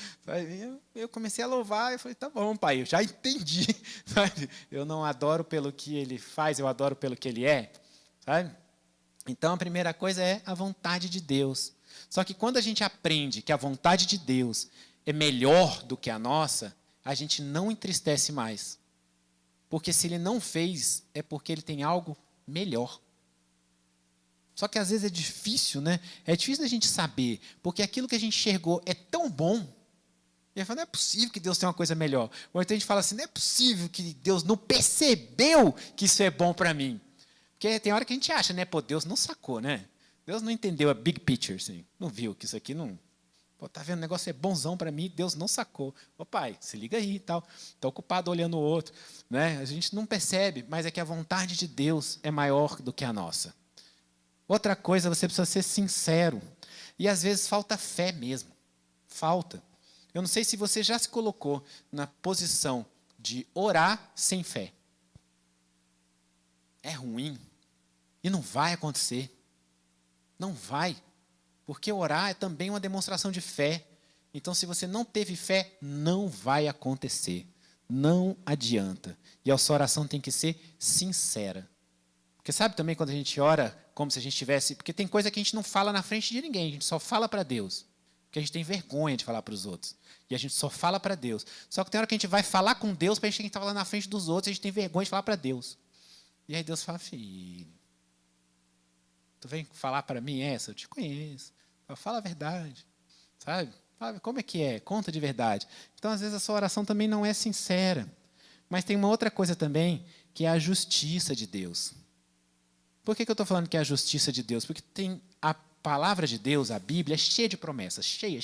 Eu comecei a louvar e falei, tá bom, pai, eu já entendi. Sabe? Eu não adoro pelo que Ele faz, eu adoro pelo que Ele é. Sabe? Então, a primeira coisa é a vontade de Deus. Só que quando a gente aprende que a vontade de Deus é melhor do que a nossa, a gente não entristece mais. Porque se Ele não fez, é porque Ele tem algo melhor. Só que às vezes é difícil, né? É difícil a gente saber, porque aquilo que a gente enxergou é tão bom. E aí fala, não é possível que Deus tenha uma coisa melhor. Ou então a gente fala assim, não é possível que Deus não percebeu que isso é bom para mim. Porque tem hora que a gente acha, né? Pô, Deus não sacou, né? Deus não entendeu a big picture, assim. Não viu que isso aqui não... Pô, tá vendo, o negócio é bonzão para mim, Deus não sacou. Ô pai, se liga aí e tal. Está ocupado olhando o outro. Né? A gente não percebe, mas é que a vontade de Deus é maior do que a nossa. Outra coisa, você precisa ser sincero. E às vezes falta fé mesmo. Falta. Eu não sei se você já se colocou na posição de orar sem fé. É ruim. E não vai acontecer. Não vai. Porque orar é também uma demonstração de fé. Então, se você não teve fé, não vai acontecer. Não adianta. E a sua oração tem que ser sincera. Porque sabe também quando a gente ora como se a gente tivesse... Porque tem coisa que a gente não fala na frente de ninguém, a gente só fala para Deus. Porque a gente tem vergonha de falar para os outros. E a gente só fala para Deus. Só que tem hora que a gente vai falar com Deus, para a gente tem que estar falando na frente dos outros, e a gente tem vergonha de falar para Deus. E aí Deus fala, filho, tu vem falar para mim essa? Eu te conheço. Fala a verdade. Sabe? Como é que é? Conta de verdade. Então, às vezes, a sua oração também não é sincera. Mas tem uma outra coisa também, que é a justiça de Deus. Por que eu estou falando que é a justiça de Deus? Porque tem a palavra de Deus, a Bíblia, é cheia de promessas. Cheia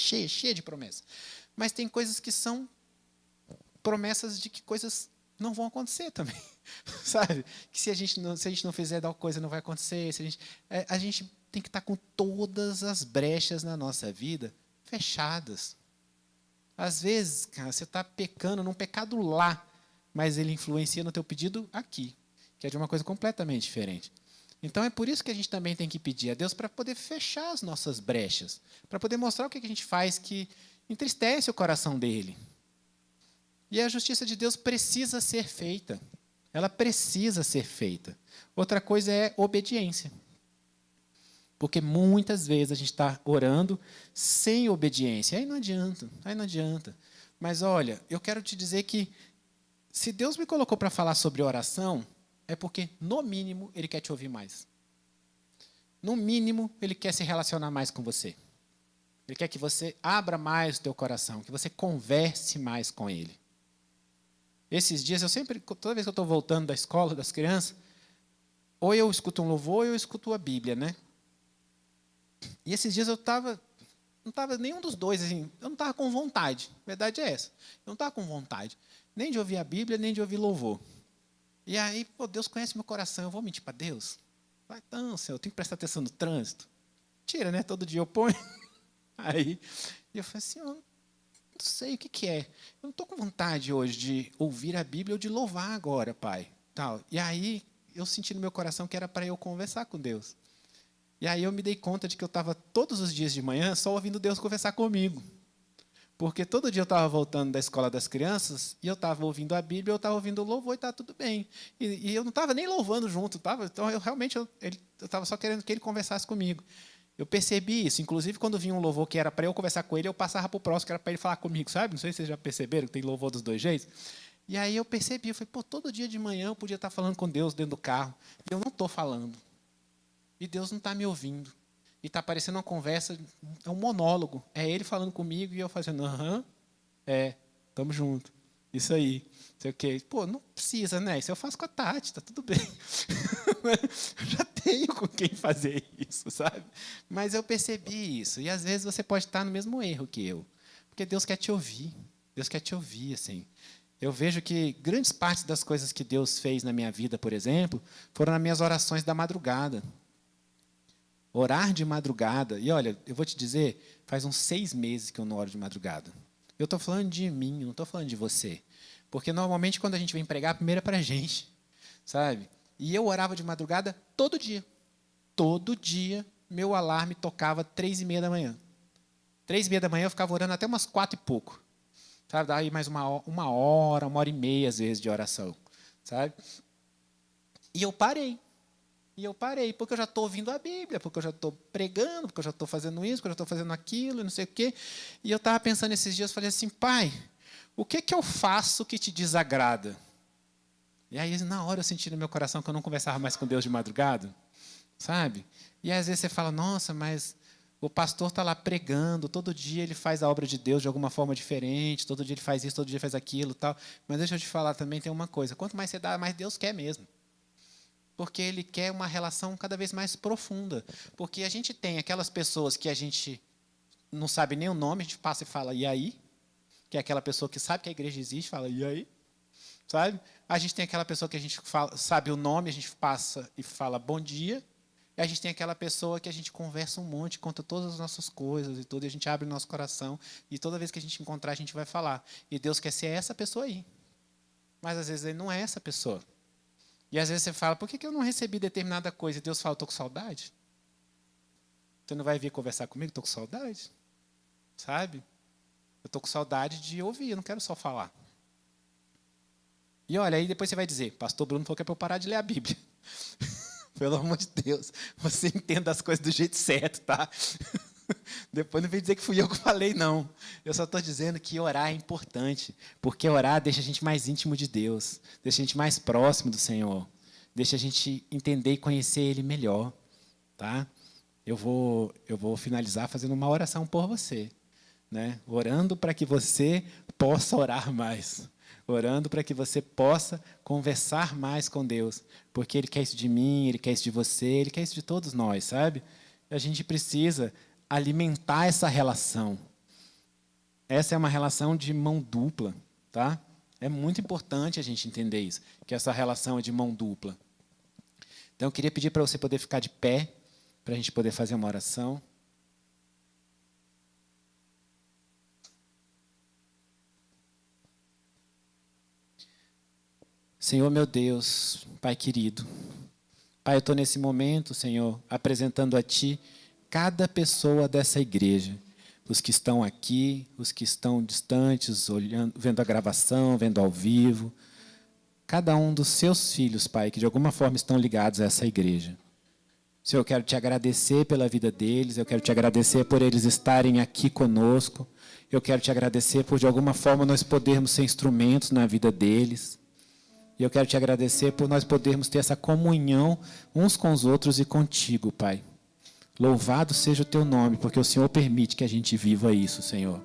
de promessas. Mas tem coisas que são promessas de que coisas não vão acontecer também. Sabe? Que se a gente não fizer tal coisa, não vai acontecer. A gente tem que estar com todas as brechas na nossa vida fechadas. Às vezes, cara, você está pecando num pecado lá, mas ele influencia no teu pedido aqui, que é de uma coisa completamente diferente. Então, é por isso que a gente também tem que pedir a Deus para poder fechar as nossas brechas, para poder mostrar o que a gente faz que entristece o coração dele. E a justiça de Deus precisa ser feita. Ela precisa ser feita. Outra coisa é obediência. Porque muitas vezes a gente está orando sem obediência. Aí não adianta. Mas olha, eu quero te dizer que se Deus me colocou para falar sobre oração, é porque, no mínimo, Ele quer te ouvir mais. No mínimo, Ele quer se relacionar mais com você. Ele quer que você abra mais o teu coração, que você converse mais com Ele. Esses dias, toda vez que eu estou voltando da escola, das crianças, ou eu escuto um louvor, ou eu escuto a Bíblia, né? E esses dias não estava nenhum dos dois, assim, eu não estava com vontade, a verdade é essa. Eu não estava com vontade, nem de ouvir a Bíblia, nem de ouvir louvor. E aí, Deus conhece meu coração, eu vou mentir para Deus? Então, Senhor, eu tenho que prestar atenção no trânsito. Tira, né? Todo dia eu ponho. Aí, eu falei assim, não sei o que é. Eu não estou com vontade hoje de ouvir a Bíblia ou de louvar agora, Pai. Tal. E aí, eu senti no meu coração que era para eu conversar com Deus. E aí eu me dei conta de que eu estava todos os dias de manhã só ouvindo Deus conversar comigo. Porque todo dia eu estava voltando da escola das crianças e eu estava ouvindo a Bíblia, eu estava ouvindo o louvor e estava tudo bem. E eu não estava nem louvando junto, então eu realmente estava só querendo que ele conversasse comigo. Eu percebi isso, inclusive quando vinha um louvor que era para eu conversar com ele, eu passava para o próximo que era para ele falar comigo, sabe? Não sei se vocês já perceberam que tem louvor dos dois jeitos. E aí eu percebi, eu falei, todo dia de manhã eu podia estar falando com Deus dentro do carro, e eu não estou falando. E Deus não está me ouvindo. E está parecendo uma conversa, é um monólogo. É Ele falando comigo e eu fazendo, estamos juntos. Isso aí. Sei o quê. Não precisa, né? Isso eu faço com a Tati, está tudo bem. Eu já tenho com quem fazer isso, sabe? Mas eu percebi isso. E às vezes você pode estar no mesmo erro que eu. Porque Deus quer te ouvir. Deus quer te ouvir, assim. Eu vejo que grandes partes das coisas que Deus fez na minha vida, por exemplo, foram nas minhas orações da madrugada. Orar de madrugada. E olha, eu vou te dizer, faz uns 6 meses que eu não oro de madrugada. Eu estou falando de mim, não estou falando de você. Porque normalmente quando a gente vem pregar, primeiro é para a gente. Sabe? E eu orava de madrugada todo dia. Todo dia, meu alarme tocava 3h30 da manhã. 3h30 da manhã eu ficava orando até umas 4 e pouco. Sabe? Daí mais uma hora, 1h30 às vezes de oração. Sabe? E eu parei. Porque eu já estou ouvindo a Bíblia, porque eu já estou pregando, porque eu já estou fazendo isso, porque eu já estou fazendo aquilo, não sei o quê. E eu estava pensando esses dias, falei assim, Pai, o que eu faço que te desagrada? E aí, na hora, eu senti no meu coração que eu não conversava mais com Deus de madrugada, sabe? E às vezes você fala, nossa, mas o pastor está lá pregando, todo dia ele faz a obra de Deus de alguma forma diferente, todo dia ele faz isso, todo dia ele faz aquilo, tal. Mas deixa eu te falar também, tem uma coisa, quanto mais você dá, mais Deus quer mesmo. Porque Ele quer uma relação cada vez mais profunda. Porque a gente tem aquelas pessoas que a gente não sabe nem o nome, a gente passa e fala, e aí? Que é aquela pessoa que sabe que a igreja existe, fala, e aí? Sabe? A gente tem aquela pessoa que a gente sabe o nome, a gente passa e fala, bom dia. E a gente tem aquela pessoa que a gente conversa um monte, conta todas as nossas coisas e tudo, e a gente abre o nosso coração, e toda vez que a gente encontrar, a gente vai falar. E Deus quer ser essa pessoa aí. Mas às vezes Ele não é essa pessoa. E às vezes você fala, por que eu não recebi determinada coisa? E Deus fala, estou com saudade? Você não vai vir conversar comigo? Estou com saudade? Sabe? Eu estou com saudade de ouvir, eu não quero só falar. E olha, aí depois você vai dizer, pastor Bruno falou que é para eu parar de ler a Bíblia. Pelo amor de Deus, você entenda as coisas do jeito certo, tá? Depois não vem dizer que fui eu que falei, não. Eu só estou dizendo que orar é importante, porque orar deixa a gente mais íntimo de Deus, deixa a gente mais próximo do Senhor, deixa a gente entender e conhecer Ele melhor. Tá? Eu vou finalizar fazendo uma oração por você, né? Orando para que você possa orar mais, orando para que você possa conversar mais com Deus, porque Ele quer isso de mim, Ele quer isso de você, Ele quer isso de todos nós, sabe? A gente precisa alimentar essa relação. Essa é uma relação de mão dupla, tá? É muito importante a gente entender isso, que essa relação é de mão dupla. Então, eu queria pedir para você poder ficar de pé, para a gente poder fazer uma oração. Senhor meu Deus, Pai querido, Pai, eu estou nesse momento, Senhor, apresentando a Ti cada pessoa dessa igreja. Os que estão aqui, os que estão distantes, olhando, vendo a gravação, vendo ao vivo. Cada um dos seus filhos, Pai, que de alguma forma estão ligados a essa igreja. Senhor, eu quero Te agradecer pela vida deles, eu quero Te agradecer por eles estarem aqui conosco. Eu quero Te agradecer por, de alguma forma, nós podermos ser instrumentos na vida deles. E eu quero Te agradecer por nós podermos ter essa comunhão uns com os outros e contigo, Pai. Louvado seja o Teu nome, porque o Senhor permite que a gente viva isso, Senhor.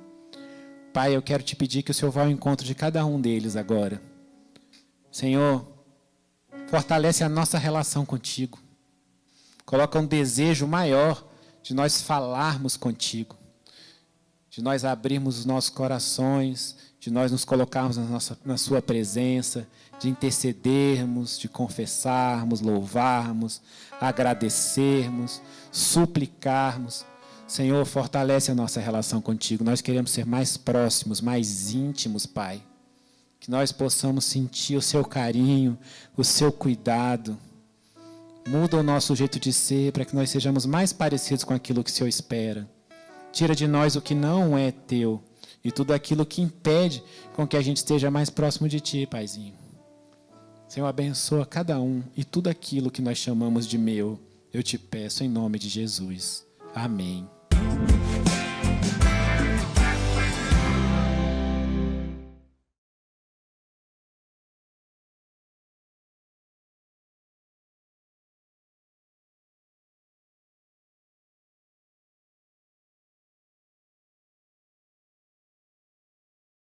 Pai, eu quero Te pedir que o Senhor vá ao encontro de cada um deles agora. Senhor, fortalece a nossa relação contigo. Coloca um desejo maior de nós falarmos contigo, de nós abrirmos os nossos corações, de nós nos colocarmos na sua presença, de intercedermos, de confessarmos, louvarmos, agradecermos, suplicarmos. Senhor, fortalece a nossa relação contigo. Nós queremos ser mais próximos, mais íntimos, Pai. Que nós possamos sentir o seu carinho, o seu cuidado. Muda o nosso jeito de ser para que nós sejamos mais parecidos com aquilo que o Senhor espera. Tira de nós o que não é teu e tudo aquilo que impede com que a gente esteja mais próximo de Ti, Paizinho. Senhor, abençoa cada um e tudo aquilo que nós chamamos de meu, eu Te peço em nome de Jesus. Amém.